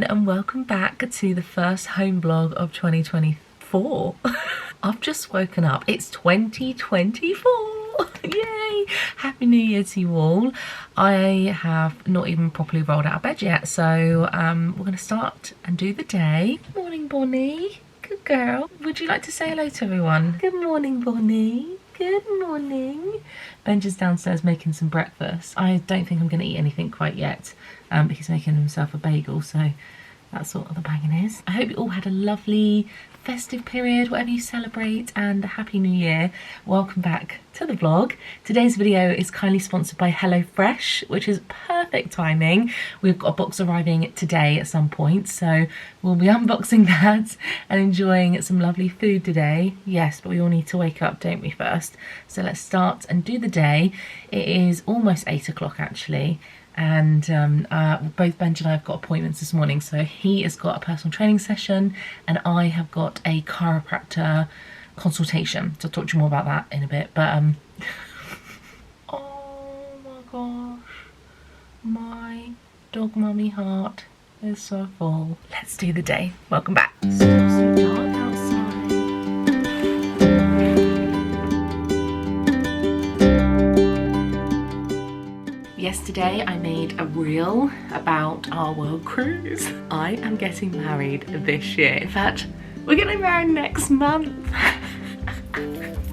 and welcome back to the first home vlog of 2024. I've just woken up. It's 2024. Yay! Happy New Year to you all. I have not even properly rolled out of bed yet, so we're going to start and do the day. Morning, Bonnie. Good girl. Would you like to say hello to everyone? Good morning, Bonnie. Good morning. Benji's downstairs making some breakfast. I don't think I'm going to eat anything quite yet. He's making himself a bagel, so that's what the banging is. I hope you all had a lovely festive period, whatever you celebrate, and a happy new year. Welcome back to the vlog. Today's video is kindly sponsored by HelloFresh, which is perfect timing. We've got a box arriving today at some point, so we'll be unboxing that and enjoying some lovely food today. Yes, but we all need to wake up, don't we, first? So let's start and do the day. It is almost 8 o'clock actually. And both Benji and I have got appointments this morning. So he has got a personal training session and I have got a chiropractor consultation. So I'll talk to you more about that in a bit. But oh my gosh, my dog mummy heart is so full. Let's do the day. Welcome back. Still so dark outside. Yesterday I made a reel about our world cruise. I am getting married this year. In fact, we're getting married next month.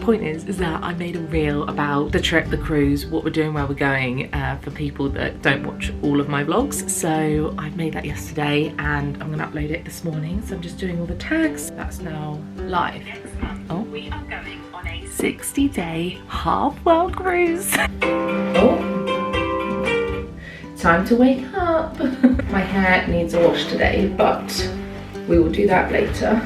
Point is that I made a reel about the trip, the cruise, what we're doing, where we're going, for people that don't watch all of my vlogs. So I made that yesterday and I'm gonna upload it this morning. So I'm just doing all the tags. That's now live. Next month, we are going on a 60-day half world cruise. Oh. Time to wake up. My hair needs a wash today, but we will do that later.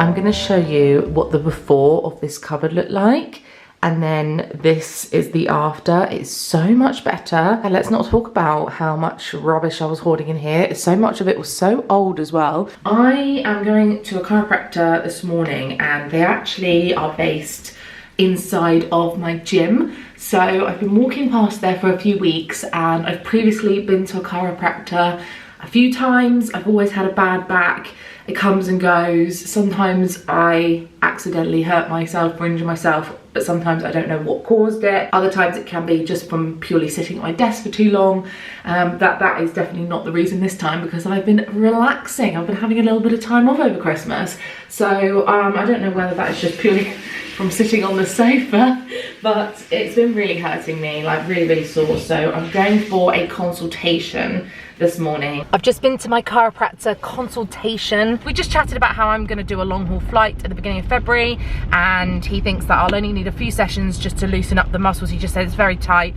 I'm gonna show you what the before of this cupboard looked like, and then this is the after. It's so much better. And let's not talk about how much rubbish I was hoarding in here. So much of it was so old as well. I am going to a chiropractor this morning and they actually are based inside of my gym. So I've been walking past there for a few weeks and I've previously been to a chiropractor a few times. I've always had a bad back. It comes and goes. Sometimes I accidentally hurt myself or injure myself, but sometimes I don't know what caused it. Other times it can be just from purely sitting at my desk for too long. That is definitely not the reason this time, because I've been relaxing. I've been having a little bit of time off over Christmas. So I don't know whether that is just purely from sitting on the sofa, but it's been really hurting me, like really sore. So I'm going for a consultation this morning. I've just been to my chiropractor consultation. We just chatted about how I'm going to do a long haul flight at the beginning of February, and he thinks that I'll only need a few sessions just to loosen up the muscles. He just said it's very tight,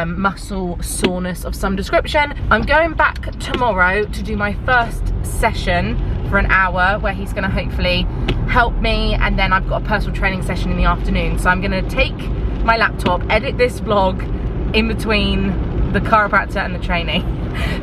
muscle soreness of some description. I'm going back tomorrow to do my first session for an hour where he's going to hopefully help me, and then I've got a personal training session in the afternoon. So I'm going to take my laptop, edit this vlog in between the chiropractor and the training.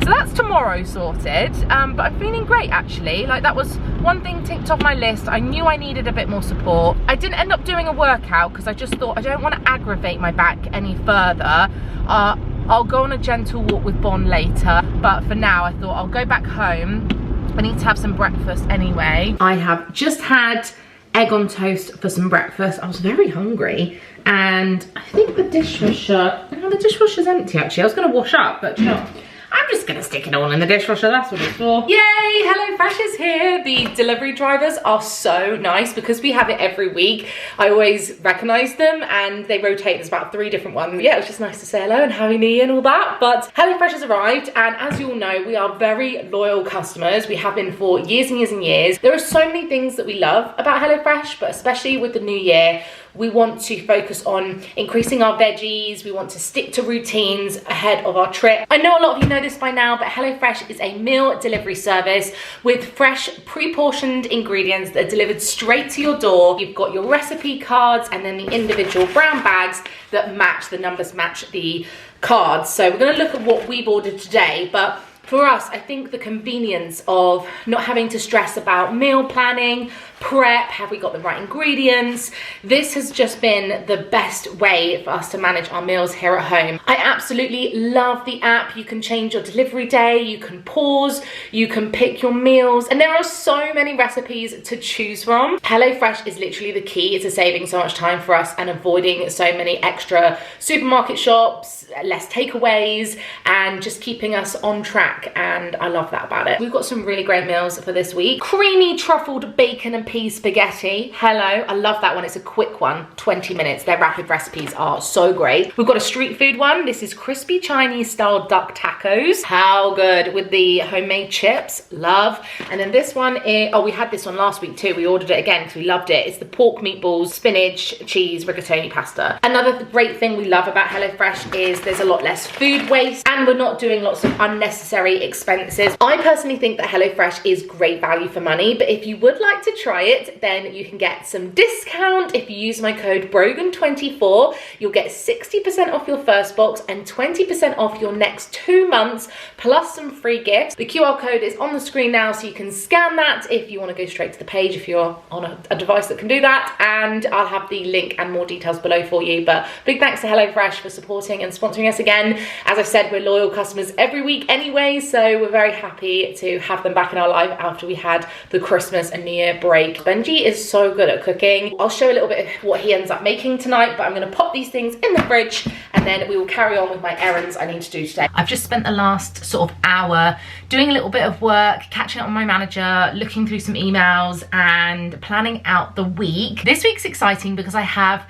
So that's tomorrow sorted, but I'm feeling great actually. Like, that was one thing ticked off my list. I knew I needed a bit more support. I didn't end up doing a workout because I just thought I don't want to aggravate my back any further. I'll go on a gentle walk with Bon later, but for now I thought I'll go back home. I need to have some breakfast anyway. I have just had egg on toast for some breakfast. I was very hungry, and I think the dishwasher, the dishwasher's empty actually. I was gonna wash up, but you know, I'm just gonna stick it all in the dishwasher, that's what it's for. Yay, HelloFresh is here. The delivery drivers are so nice because we have it every week. I always recognize them and they rotate. There's about 3 different ones. Yeah, it was just nice to say hello and Happy New Year and all that. But HelloFresh has arrived, and as you all know, we are very loyal customers. We have been for years and years and years. There are so many things that we love about HelloFresh, but especially with the new year, we want to focus on increasing our veggies. We want to stick to routines ahead of our trip. I know a lot of you know this by now, but HelloFresh is a meal delivery service with fresh, pre-portioned ingredients that are delivered straight to your door. You've got your recipe cards and then the individual brown bags that match, the numbers match the cards. So we're gonna look at what we've ordered today, but for us, I think the convenience of not having to stress about meal planning, prep? Have we got the right ingredients? This has just been the best way for us to manage our meals here at home. I absolutely love the app. You can change your delivery day, you can pause, you can pick your meals, and there are so many recipes to choose from. HelloFresh is literally the key to saving so much time for us and avoiding so many extra supermarket shops, less takeaways, and just keeping us on track, and I love that about it. We've got some really great meals for this week. Creamy truffled bacon and pea spaghetti. Hello, I love that one. It's a quick one, 20 minutes. Their rapid recipes are so great. We've got a street food one. This is crispy Chinese style duck tacos. How good, with the homemade chips, love. And then this one is, oh, we had this one last week too. We ordered it again because we loved it. It's the pork meatballs, spinach, cheese, rigatoni pasta. Another great thing we love about HelloFresh is there's a lot less food waste and we're not doing lots of unnecessary expenses. I personally think that HelloFresh is great value for money, but if you would like to try it, then you can get some discount. If you use my code Brogan24, you'll get 60% off your first box and 20% off your next 2 months, plus some free gifts. The QR code is on the screen now, so you can scan that if you want to go straight to the page, if you're on a device that can do that, and I'll have the link and more details below for you. But big thanks to HelloFresh for supporting and sponsoring us again. As I've said, we're loyal customers every week anyway, so we're very happy to have them back in our life after we had the Christmas and New Year break. Benji is so good at cooking. I'll show a little bit of what he ends up making tonight, but I'm going to pop these things in the fridge and then we will carry on with my errands I need to do today. I've just spent the last sort of hour doing a little bit of work, catching up with my manager, looking through some emails and planning out the week. This week's exciting because I have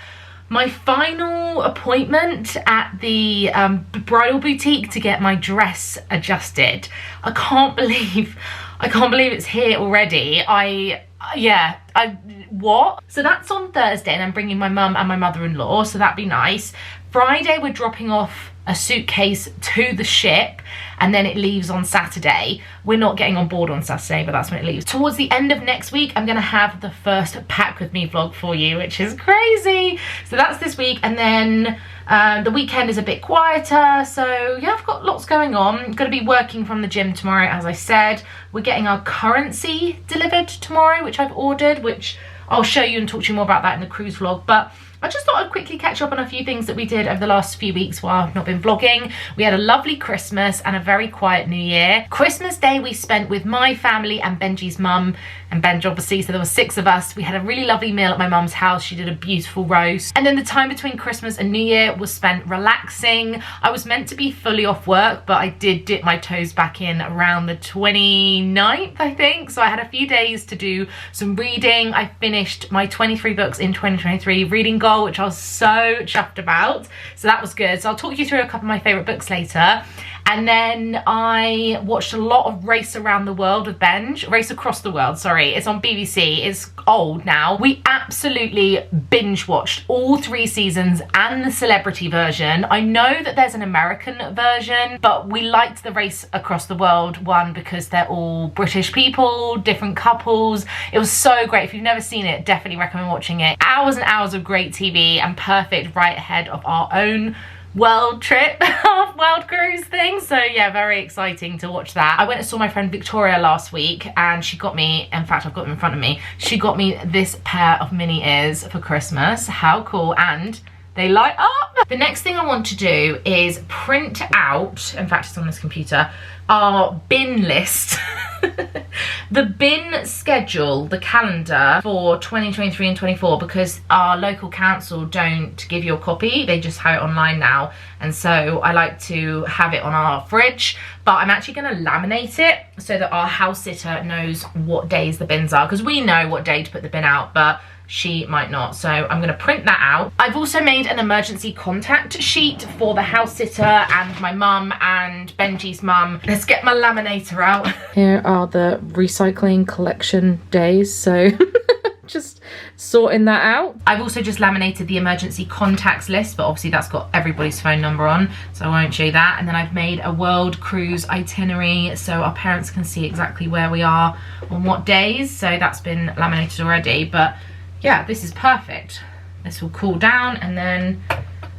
my final appointment at the bridal boutique to get my dress adjusted. I can't believe it's here already. What? So that's on Thursday and I'm bringing my mum and my mother-in-law, so that'd be nice. Friday we're dropping off a suitcase to the ship and then it leaves on Saturday. We're not getting on board on Saturday, but that's when it leaves. Towards the end of next week, I'm gonna have the first Pack With Me vlog for you, which is crazy. So that's this week, and then the weekend is a bit quieter. So yeah, I've got lots going on. I'm gonna be working from the gym tomorrow, as I said. We're getting our currency delivered tomorrow, which I've ordered, which I'll show you and talk to you more about that in the cruise vlog. But I just thought I'd quickly catch up on a few things that we did over the last few weeks while I've not been vlogging. We had a lovely Christmas and a very quiet New Year. Christmas Day we spent with my family and Benji's mum and Benji obviously, so there were 6 of us. We had a really lovely meal at my mum's house. She did a beautiful roast. And then the time between Christmas and New Year was spent relaxing. I was meant to be fully off work, but I did dip my toes back in around the 29th, I think. So I had a few days to do some reading. I finished my 23 books in 2023 reading goal, which I was so chuffed about. So that was good. So I'll talk you through a couple of my favourite books later. And then I watched a lot of Race Around the World with Benj. Race Across the World, sorry. It's on BBC. It's old now. We absolutely binge watched all 3 seasons and the celebrity version. I know that there's an American version, but we liked the Race Across the World one because they're all British people, different couples. It was so great. If you've never seen it, definitely recommend watching it. Hours and hours of great TV and perfect right ahead of our own world trip, world cruise thing. So yeah, very exciting to watch that. I went and saw my friend Victoria last week and she got me, in fact I've got them in front of me, she got me this pair of mini ears for Christmas. How cool, and they light up. The next thing I want to do is print out, in fact it's on this computer, our bin list. The bin schedule, the calendar for 2023 and 24, because our local council don't give you a copy, they just have it online now, and so I like to have it on our fridge. But I'm actually going to laminate it so that our house sitter knows what days the bins are, because we know what day to put the bin out, but she might not. So I'm going to print that out. I've also made an emergency contact sheet for the house sitter and my mum and Benji's mum. Let's get my laminator out. Here are the recycling collection days, so just sorting that out. I've also just laminated the emergency contacts list, but obviously that's got everybody's phone number on, so I won't show you that. And then I've made a world cruise itinerary so our parents can see exactly where we are on what days, so that's been laminated already. But yeah, this is perfect. This will cool down and then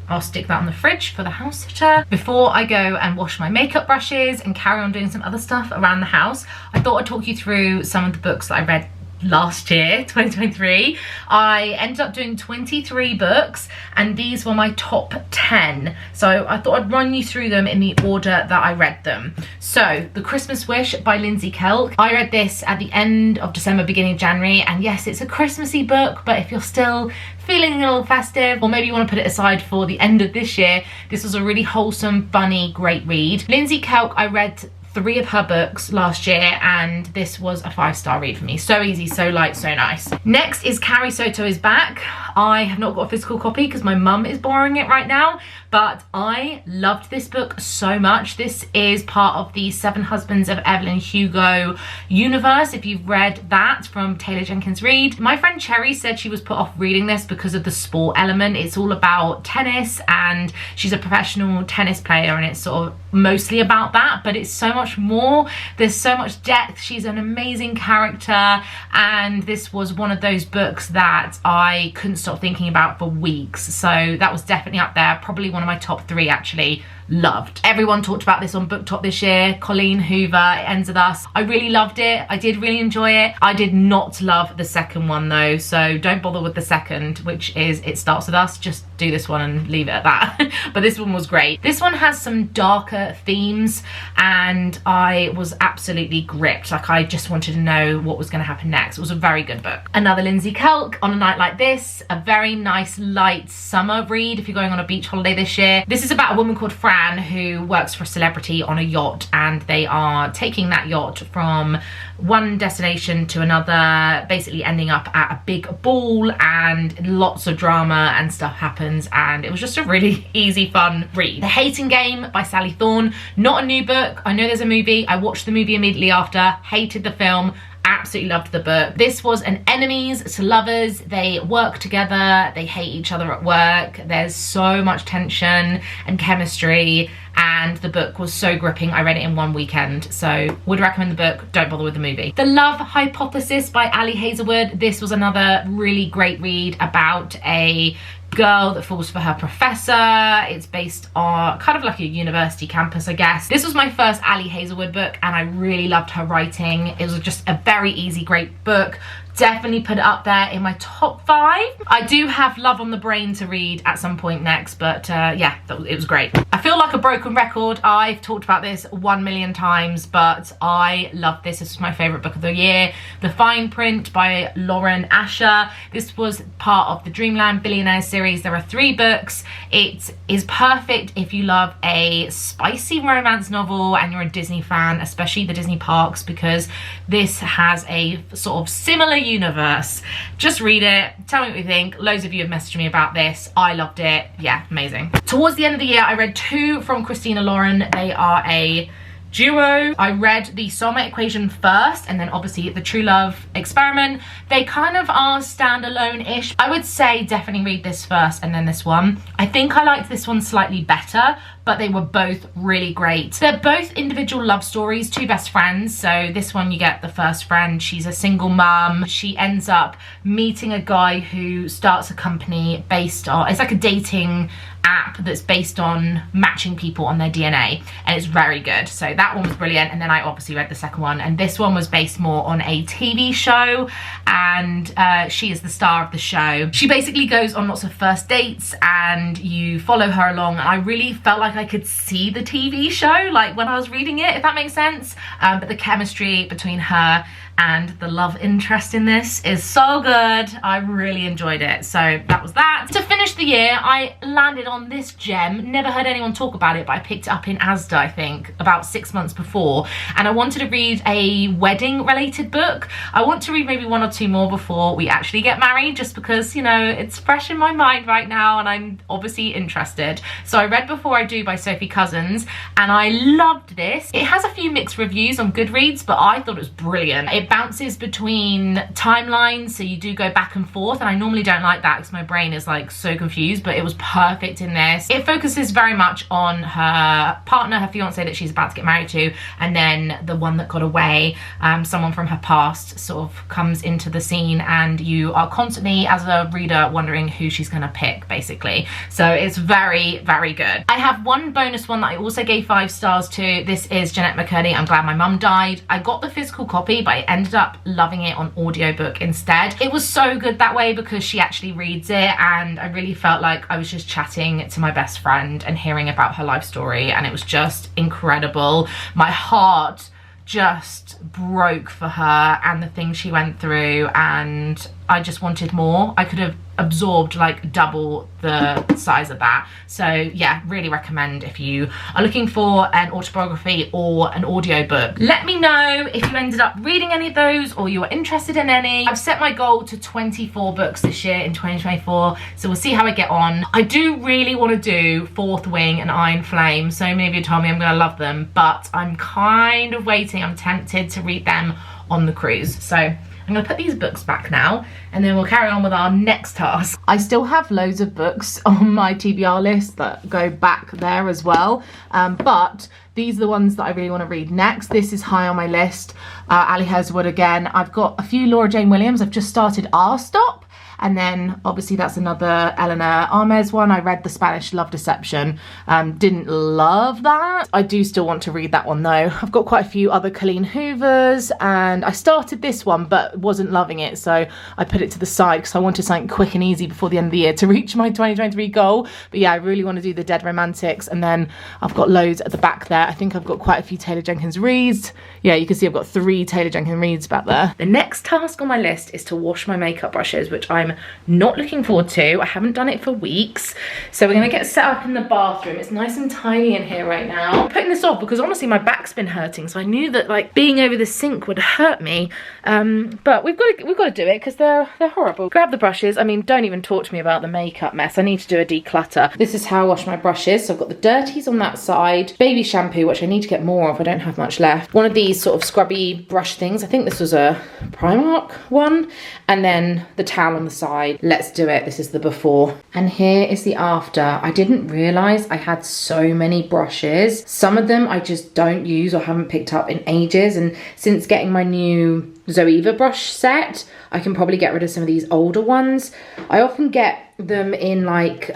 I'll stick that on the fridge for the house sitter. Before I go and wash my makeup brushes and carry on doing some other stuff around the house, I thought I'd talk you through some of the books that I read last year, 2023. I ended up doing 23 books, and these were my top 10. So I thought I'd run you through them in the order that I read them. So The Christmas Wish by Lindsay Kelk. I read this at the end of December, beginning of January, and yes, it's a Christmassy book, but if you're still feeling a little festive, or maybe you want to put it aside for the end of this year, this was a really wholesome, funny, great read. Lindsay Kelk, I read 3 of her books last year, and this was a 5-star read for me. So easy, so light, so nice. Next is Carrie Soto is Back. I have not got a physical copy because my mum is borrowing it right now, but I loved this book so much. This is part of the 7 Husbands of Evelyn Hugo universe, if you've read that from Taylor Jenkins Reid. My friend Cherry said she was put off reading this because of the sport element. It's all about tennis, and she's a professional tennis player, and it's sort of mostly about that, but it's so much more. There's so much depth. She's an amazing character, and this was one of those books that I couldn't stop thinking about for weeks. So that was definitely up there, probably one of my top 3 actually. Loved. Everyone talked about this on BookTok this year. Colleen Hoover, It Ends With Us. I really loved it. I did really enjoy it. I did not love the second one though, so don't bother with the second, which is It Starts With Us. Just do this one and leave it at that. But this one was great. This one has some darker themes, and I was absolutely gripped. Like, I just wanted to know what was going to happen next. It was a very good book. Another Lindsay Kelk, On a Night Like This. A very nice light summer read if you're going on a beach holiday this year. This is about a woman called Fran who works for a celebrity on a yacht, and they are taking that yacht from one destination to another, basically ending up at a big ball, and lots of drama and stuff happens, and it was just a really easy, fun read. The Hating Game by Sally Thorne. Not a new book. I know there's a movie. I watched the movie immediately after, hated the film. Absolutely loved the book. This was an enemies to lovers. They work together, they hate each other at work. There's so much tension and chemistry, and the book was so gripping. I read it in one weekend, so would recommend the book. Don't bother with the movie. The Love Hypothesis by Ali Hazelwood. This was another really great read about a girl that falls for her professor. It's based on kind of like a university campus, I guess. This was my first Ali Hazelwood book, and I really loved her writing. It was just a very easy, great book. Definitely put it up there in my top 5. I do have Love on the Brain to read at some point next, but yeah, it was great. I feel like a broken record. I've talked about this 1 million times, but I love this. This was my favourite book of the year. The Fine Print by Lauren Asher. This was part of the Dreamland Billionaires series. There are 3 books. It is perfect if you love a spicy romance novel and you're a Disney fan, especially the Disney parks, because this has a sort of similar universe. Just read it, tell me what you think. Loads of you have messaged me about this. I loved it. Yeah, amazing. Towards the end of the year, I read 2 from Christina Lauren. They are a duo. I read the Soulmate Equation first, and then obviously the True Love Experiment. They kind of are standalone-ish. I would say definitely read this first and then this one. I think I liked this one slightly better, but they were both really great. They're both individual love stories, 2 best friends. So this one, you get the first friend. She's a single mum. She ends up meeting a guy who starts a company based on, it's like a dating app that's based on matching people on their DNA, and it's very good. So that one was brilliant, and then I obviously read the second one, and this one was based more on a TV show, and she is the star of the show. She basically goes on lots of first dates, and you follow her along, and I really felt like I could see the TV show like when I was reading it, if that makes sense. But the chemistry between her and the love interest in this is so good. I really enjoyed it. So that was that. To finish the year, I landed on this gem. Never heard anyone talk about it, but I picked it up in Asda, I think, about 6 months before. And I wanted to read a wedding related book. I want to read maybe 1 or 2 more before we actually get married, just because, you know, it's fresh in my mind right now and I'm obviously interested. So I read Before I Do by Sophie Cousins, and I loved this. It has a few mixed reviews on Goodreads, but I thought it was brilliant. It bounces between timelines, so you do go back and forth, and I normally don't like that because my brain is like so confused, but it was perfect in this. It focuses very much on her partner, her fiance that she's about to get married to, and then the one that got away, someone from her past sort of comes into the scene, and you are constantly as a reader wondering who she's gonna pick, basically. So it's very, very good. I have one bonus one that I also gave 5 stars to. This is Jeanette McCurdy, I'm Glad My Mum Died. I got the physical copy, but it ended up loving it on audiobook instead. It was so good that way because she actually reads it, and I really felt like I was just chatting to my best friend and hearing about her life story, and it was just incredible. My heart just broke for her and the things she went through, and I just wanted more. I could have absorbed like double the size of that. So yeah, really recommend if you are looking for an autobiography or an audiobook. Let me know if you ended up reading any of those or you were interested in any. I've set my goal to 24 books this year in 2024, so we'll see how I get on. I do really want to do Fourth Wing and Iron Flame. So many of you told me I'm gonna love them, but I'm kind of waiting. I'm tempted to read them on the cruise. So I'm gonna put these books back now, and then we'll carry on with our next task. I still have loads of books on my TBR list that go back there as well, but these are the ones that I really want to read next. This is high on my list. Ali Heswood again. I've got a few Laura Jane Williams. I've just started Our Stop, and then obviously that's another Eleanor Armes one. I read The Spanish Love Deception. Didn't love that. I do still want to read that one though. I've got quite a few other Colleen Hoovers, and I started this one but wasn't loving it, so I put it to the side because I wanted something quick and easy before the end of the year to reach my 2023 goal. But yeah, I really want to do The Dead Romantics, and then I've got loads at the back there. I think I've got quite a few Taylor Jenkins reads. Yeah, you can see I've got 3 Taylor Jenkins reads back there. The next task on my list is to wash my makeup brushes, which I'm not looking forward to. I haven't done it for weeks. So we're gonna get set up in the bathroom. It's nice and tiny in here right now. I'm putting this off because honestly my back's been hurting, so I knew that like being over the sink would hurt me. But we've got to do it because they're horrible. Grab the brushes. I mean, don't even talk to me about the makeup mess. I need to do a declutter. This is how I wash my brushes. So I've got the dirties on that side, baby shampoo, which I need to get more of. I don't have much left. One of these sort of scrubby brush things. I think this was a Primark one. And then the towel on the side. Let's do it. This is the before. And here is the after. I didn't realise I had so many brushes. Some of them I just don't use or haven't picked up in ages. And since getting my new Zoeva brush set, I can probably get rid of some of these older ones. I often get them in like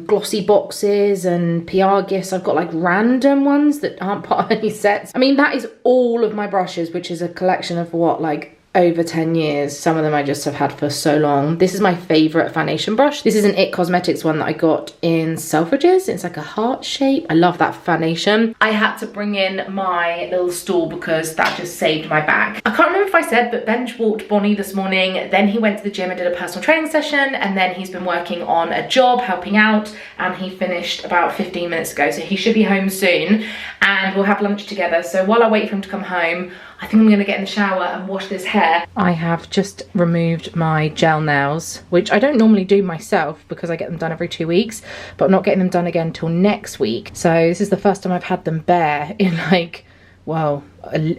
glossy boxes and PR gifts. I've got like random ones that aren't part of any sets. I mean, that is all of my brushes, which is a collection of what, like over 10 years. Some of them I just have had for so long. This is my favourite foundation brush. This is an It Cosmetics one that I got in Selfridges. It's like a heart shape. I love that foundation. I had to bring in my little stool because that just saved my back. I can't remember if I said, but Benj walked Bonnie this morning. Then he went to the gym and did a personal training session, and then he's been working on a job, helping out, and he finished about 15 minutes ago. So he should be home soon and we'll have lunch together. So while I wait for him to come home, I think I'm gonna get in the shower and wash this hair. I have just removed my gel nails, which I don't normally do myself because I get them done every 2 weeks, but I'm not getting them done again till next week. So this is the first time I've had them bare in like, well,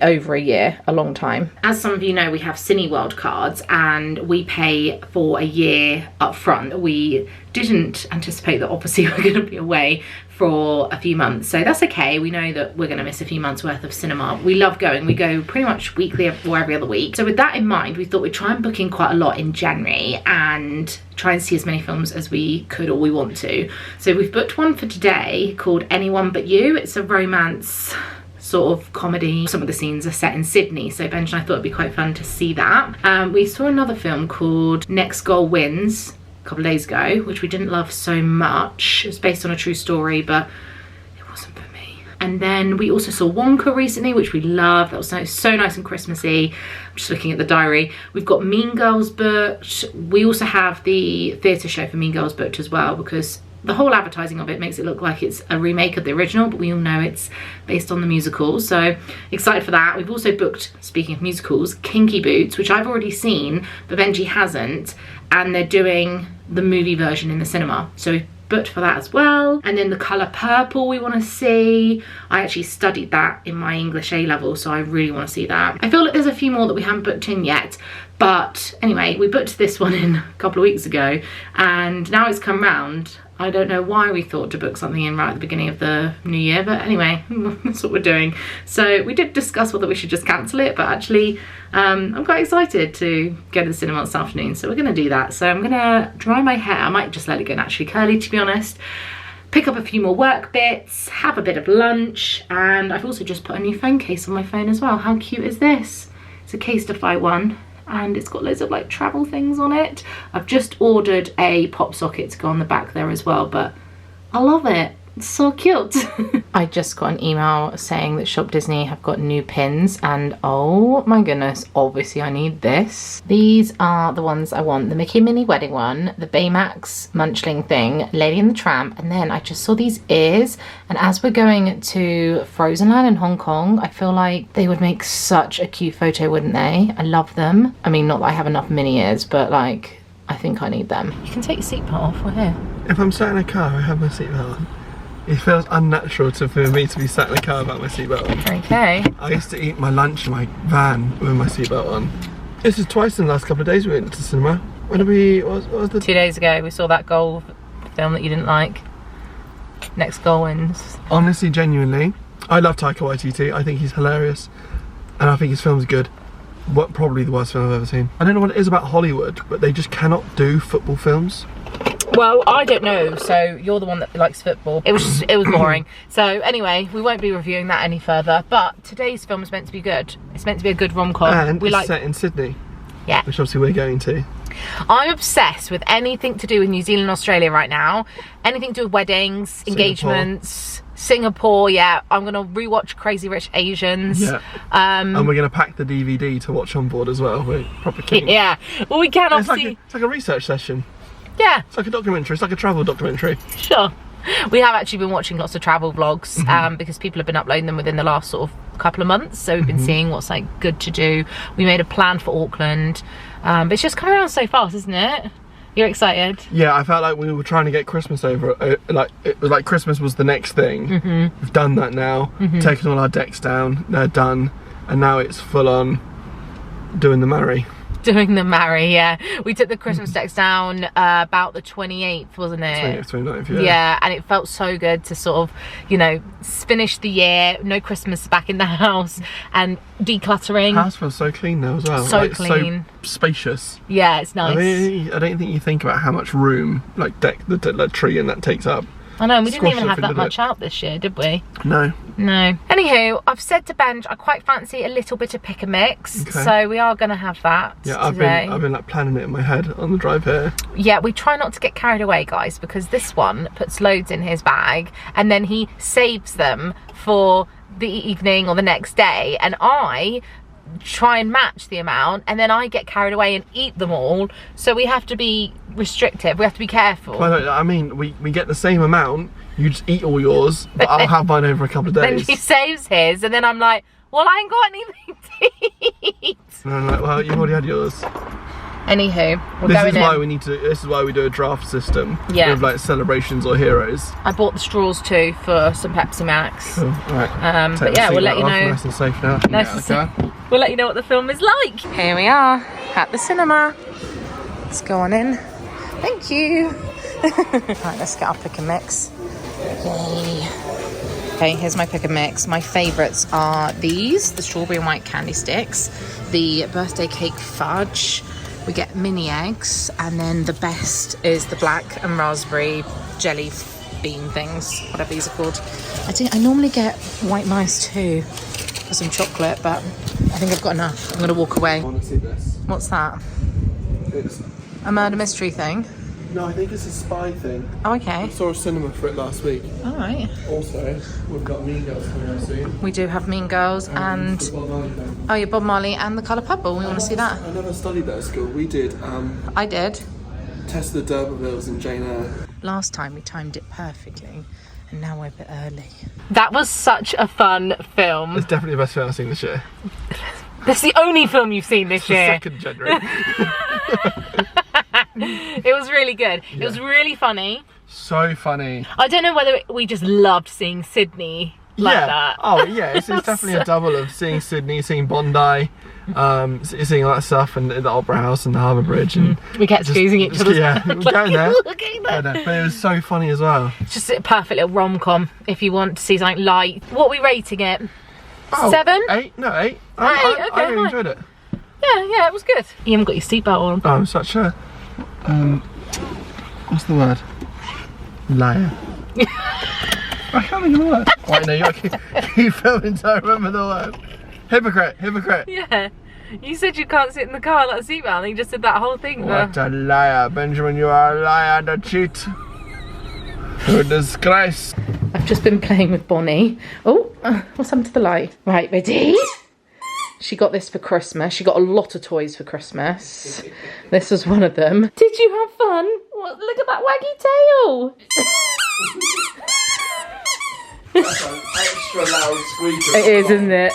over a year, a long time. As some of you know, we have Cineworld cards and we pay for a year up front. We didn't anticipate that obviously we're going to be away for a few months, so that's okay. We know that we're going to miss a few months worth of cinema. We love going. We go pretty much weekly or every other week. So with that in mind, we thought we'd try and book in quite a lot in January and try and see as many films as we could or we want to. So we've booked one for today called Anyone But You. It's a romance sort of comedy. Some of the scenes are set in Sydney, so Benj and I thought it'd be quite fun to see that. We saw another film called Next Goal Wins a couple of days ago, which we didn't love so much. It's based on a true story, but it wasn't for me. And then we also saw Wonka recently, which we loved. That was so nice and Christmassy. I'm just looking at the diary. We've got Mean Girls booked. We also have the theatre show for Mean Girls booked as well, because the whole advertising of it makes it look like it's a remake of the original, but we all know it's based on the musical, so excited for that. We've also booked, speaking of musicals, Kinky Boots, which I've already seen, but Benji hasn't, and they're doing the movie version in the cinema, so we've booked for that as well. And then The Colour Purple we want to see. I actually studied that in my English A-level, so I really want to see that. I feel like there's a few more that we haven't booked in yet, but anyway, we booked this one in a couple of weeks ago, and now it's come round. I don't know why we thought to book something in right at the beginning of the new year, but anyway, that's what we're doing. So we did discuss whether we should just cancel it, but actually I'm quite excited to go to the cinema this afternoon, so we're gonna do that. So I'm gonna dry my hair. I might just let it go naturally curly, to be honest. Pick up a few more work bits, have a bit of lunch, and I've also just put a new phone case on my phone as well. How cute is this? It's a Casetify one, and it's got loads of like travel things on it. I've just ordered a pop socket to go on the back there as well, but I love it. It's so cute. I just got an email saying that Shop Disney have got new pins, and oh my goodness, obviously I need this. These are the ones I want. The Mickey Minnie wedding one, the Baymax Munchling thing, Lady and the Tramp, and then I just saw these ears, and as we're going to Frozen Land in Hong Kong, I feel like they would make such a cute photo, wouldn't they? I love them. I mean, not that I have enough Minnie ears, but like, I think I need them. You can take your seatbelt off, we're here. If I'm sat in a car, I have my seatbelt on. It feels unnatural for me to be sat in a car without my seatbelt on. Okay. I used to eat my lunch in my van with my seatbelt on. This is twice in the last couple of days we went to the cinema. When did we, what was the... 2 days ago, we saw that Goal film that you didn't like. Next Goal wins. Honestly, genuinely, I love Taika Waititi. I think he's hilarious. And I think his film's good. What, probably the worst film I've ever seen. I don't know what it is about Hollywood, but they just cannot do football films. Well, I don't know, so you're the one that likes football. It was boring. So anyway, we won't be reviewing that any further, but today's film is meant to be good. It's meant to be a good rom-com. And it's set in Sydney. Yeah. Which obviously we're going to. I'm obsessed with anything to do with New Zealand and Australia right now. Anything to do with weddings, engagements, Singapore, yeah. I'm gonna rewatch Crazy Rich Asians. Yeah. And we're gonna pack the DVD to watch on board as well. We're proper keen. Yeah. Well, we can obviously... It's like a research session. Yeah. It's like a documentary. It's like a travel documentary. Sure. We have actually been watching lots of travel vlogs because people have been uploading them within the last sort of couple of months. So we've been seeing what's like good to do. We made a plan for Auckland. But it's just coming around so fast, isn't it? You're excited? Yeah, I felt like we were trying to get Christmas over. Like it was like Christmas was the next thing. We've done that now. Taken all our decks down. They're done. And now it's full on doing the marry. Doing the marry, yeah. We took the Christmas decks down about the 28th, wasn't it? 28th, 29th, yeah. Yeah, and it felt so good to sort of, you know, finish the year, no Christmas back in the house, and decluttering. The house feels so clean now as well. So like, clean. So spacious. Yeah, it's nice. I mean, I don't think you think about how much room, like the tree and that takes up. I know, we didn't even have that much out this year, did we? No. No. Anywho, I've said to Benj I quite fancy a little bit of pick and mix, so we are going to have that today. I've been like planning it in my head on the drive here. Yeah, we try not to get carried away, guys, because this one puts loads in his bag and then he saves them for the evening or the next day, and I try and match the amount, and then I get carried away and eat them all, so we have to be restrictive, we have to be careful. Well, I mean, we get the same amount, you just eat all yours, but I'll have mine over a couple of days. Then he saves his, and then I'm like, well, I ain't got anything to eat. And I'm like, well, you've already had yours. Anywho, this is why we do a draft system with like celebrations or heroes. I bought the straws too for some Pepsi Max. Cool. Right. But yeah, we'll let you know. Nice and safe now. We'll let you know what the film is like. Here we are at the cinema. Let's go on in. Thank you. Right, let's get our pick and mix. Yay. Okay, here's my pick and mix. My favourites are these, the strawberry and white candy sticks, the birthday cake fudge. We get mini eggs, and then the best is the black and raspberry jelly bean things, whatever these are called. I normally get white mice too for some chocolate, but I think I've got enough. I'm going to walk away. I want to see this. What's that? It's A murder mystery thing? No, I think it's a spy thing. Oh, okay. I saw a cinema for it last week. All right. Also, we've got Mean Girls coming out soon. We do have Mean Girls and the Bob Marley thing. oh yeah, Bob Marley and The Colour Purple. We want to see that. I never studied that at school. We did I did. Test of the D'Urbervilles and Jane Eyre. Last time we timed it perfectly, and now we're a bit early. That was such a fun film. It's definitely the best film I've seen this year. That's the only film you've seen this year. 2nd January. It was really good. Yeah. It was really funny. So funny. I don't know whether we just loved seeing Sydney like that. Oh yeah, it's definitely a double of seeing Sydney, seeing Bondi, seeing all that stuff, and the Opera House and the Harbour Bridge. And we kept squeezing each other. Yeah, we're going there. But it was so funny as well. It's just a perfect little rom-com if you want to see something light. What are we rating it? 7? 8? No, 8. Okay, I really enjoyed it. Yeah, it was good. You haven't got your seatbelt on. Oh, I'm such a what's the word? Liar. I can't think of the word. Wait, no, you gotta keep filming so I remember the word. Hypocrite. Yeah. You said you can't sit in the car without a seatbelt, and you just did that whole thing. What a liar, Benjamin! You are a liar and a cheat. You're a disgrace. I've just been playing with Bonnie. Oh, what's happened to the light? Right, ready? She got this for Christmas. She got a lot of toys for Christmas. This was one of them. Did you have fun? What, look at that waggy tail. That's an extra loud squeaker. It is, isn't it?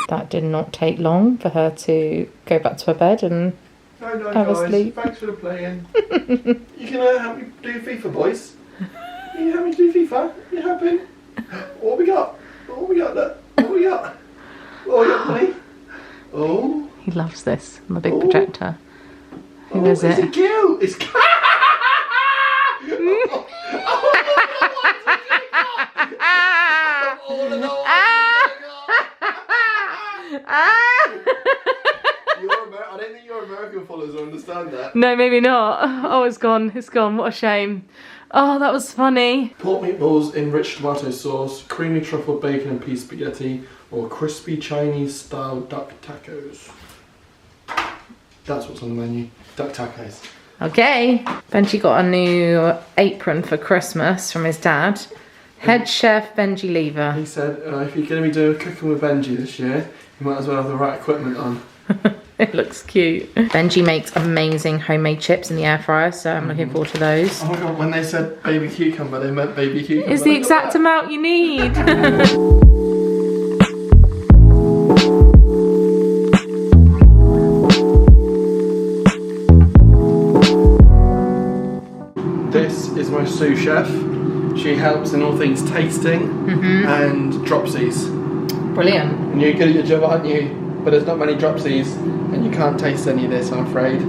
That did not take long for her to go back to her bed and No, have a guys. sleep. Thanks for the playing. You can help me do FIFA, boys. You can help me do FIFA. You happy? What we got? What we got? Look. What we got? What we got, Bonnie? Oh. He loves this on the big Oh. projector. Who is It's it? a cute. It's I don't think your American followers will understand that. No, maybe not. Oh, it's gone. It's gone. What a shame. Oh, that was funny. Pork meatballs in rich tomato sauce, creamy truffle bacon and pea spaghetti, or crispy Chinese style duck tacos. That's what's on the menu. Duck tacos. Okay. Benji got a new apron for Christmas from his dad. Head chef Benji Lever. He said, if you're going to be doing cooking with Benji this year, you might as well have the right equipment on. It looks cute. Benji makes amazing homemade chips in the air fryer, so I'm looking forward to those. Oh my god, when they said baby cucumber, they meant baby cucumber. It's the exact amount you need. This is my sous chef. She helps in all things tasting and dropsies. Brilliant. And you're good at your job, aren't you? But there's not many dropsies, and you can't taste any of this, I'm afraid.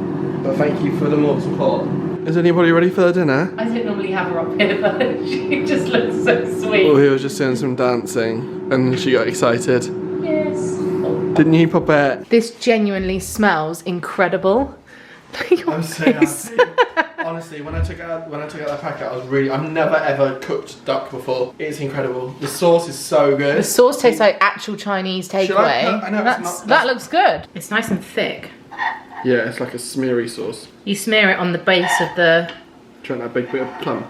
But thank you for the more support. Is anybody ready for the dinner? I don't normally have her up here, but she just looks so sweet. Well, he was just doing some dancing, and she got excited. Yes. Didn't you, Puppet? This genuinely smells incredible. I'm so happy. Honestly, when I took out that packet, I've never ever cooked duck before. It's incredible. The sauce is so good. The sauce tastes like actual Chinese takeaway. I know, That looks good. It's nice and thick. Yeah, it's like a smeary sauce. You smear it on the base of the... Do you want that big bit of plum?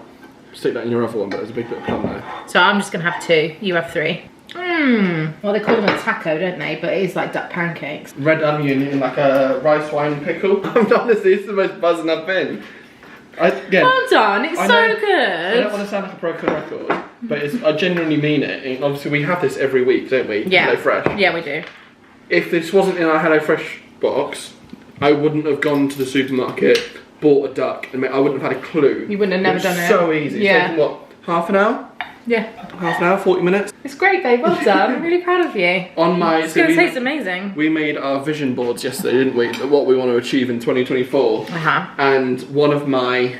Stick that in your other one, but there's a big bit of plum there. So I'm just going to have 2. You have 3. Well, they call them a taco, don't they? But it is like duck pancakes. Red onion in like a rice wine pickle. Honestly, it's the most buzzing I've been. Well done, it's so good. I don't want to sound like a broken record, but I genuinely mean it. And obviously, we have this every week, don't we? Yeah. HelloFresh. Yeah, we do. If this wasn't in our HelloFresh box, I wouldn't have gone to the supermarket, bought a duck, and I wouldn't have had a clue. You wouldn't have never done it. So easy. Yeah. It's taken, what, half an hour? Yeah. Half an hour, 40 minutes? It's great, babe. Well done. I'm really proud of you. On my... It's going to taste amazing. We made our vision boards yesterday, didn't we? What we want to achieve in 2024. Uh-huh. And one of my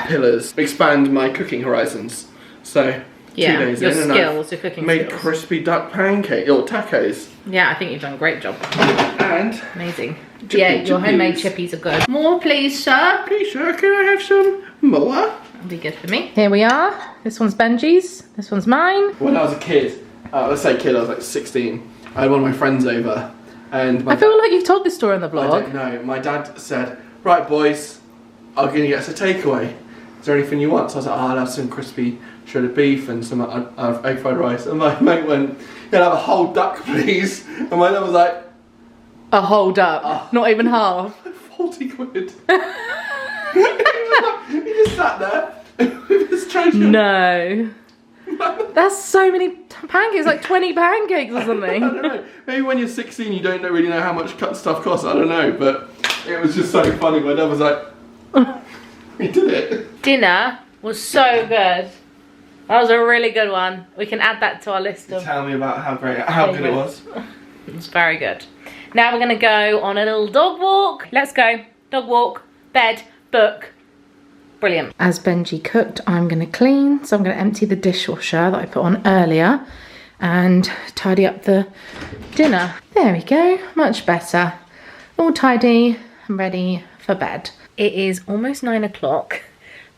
pillars, expand my cooking horizons. So, 2 days your in and skills, your cooking made skills. crispy duck pancake, or tacos. Yeah, I think you've done a great job. And... Amazing. Yeah, your homemade chippies are good. More, please, sir. Please, sir, can I have some more? That'll be good for me. Here we are. This one's Benji's. This one's mine. When I was a kid, let's say kid, I was like 16, I had one of my friends over, and I feel like you've told this story on the I blog. don't know, my dad said, right boys, I'm going to get us a takeaway. Is there anything you want? So I was like, I'll have some crispy shredded beef and some egg fried rice. And my mate went, you'll have a whole duck please. And my dad was like, A whole duck, not even half. 40 quid. He just sat there with his treasure. No. That's so many pancakes, like 20 pancakes or something. I don't know. Maybe when you're 16 you don't really know how much cut stuff costs. I don't know, but it was just so funny. My dad was like, he did it. Dinner was so good. That was a really good one. We can add that to our list of... Tell me about how good it was. It was very good. Now we're going to go on a little dog walk. Let's go. Dog walk, bed, book. Brilliant. As Benji cooked, I'm going to clean. So I'm going to empty the dishwasher that I put on earlier and tidy up the dinner. There we go. Much better. All tidy and ready for bed. It is almost 9 o'clock.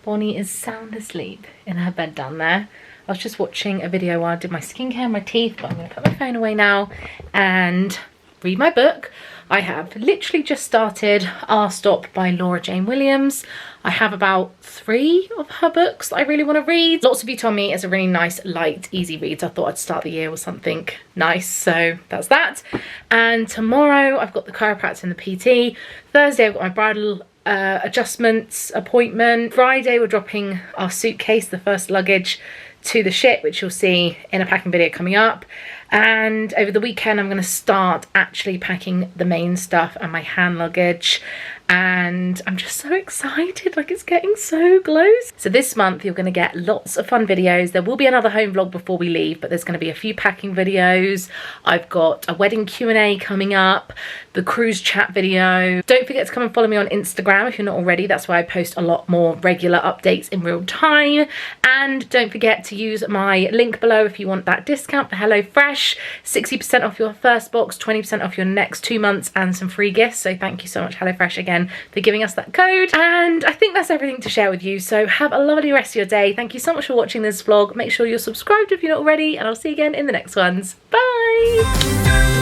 Bonnie is sound asleep in her bed down there. I was just watching a video while I did my skincare and my teeth, but I'm going to put my phone away now and read my book. I have literally just started Our Stop by Laura Jane Williams. I have about 3 of her books that I really want to read. Lots of you told me it's a really nice, light, easy read. So I thought I'd start the year with something nice. So that's that. And tomorrow I've got the chiropractor and the PT. Thursday I've got my bridal adjustments appointment. Friday we're dropping our suitcase, the first luggage, to the ship, which you'll see in a packing video coming up. And over the weekend I'm going to start actually packing the main stuff and my hand luggage, and I'm just so excited, like it's getting so close. So this month you're going to get lots of fun videos. There will be another home vlog before we leave, but there's going to be a few packing videos. I've got a wedding Q&A coming up, the cruise chat video. Don't forget to come and follow me on Instagram if you're not already. That's where I post a lot more regular updates in real time. And don't forget to use my link below if you want that discount for HelloFresh. 60% off your first box, 20% off your next 2 months, and some free gifts. So thank you so much, HelloFresh, again for giving us that code. And I think that's everything to share with you. So have a lovely rest of your day. Thank you so much for watching this vlog. Make sure you're subscribed if you're not already, and I'll see you again in the next ones. Bye.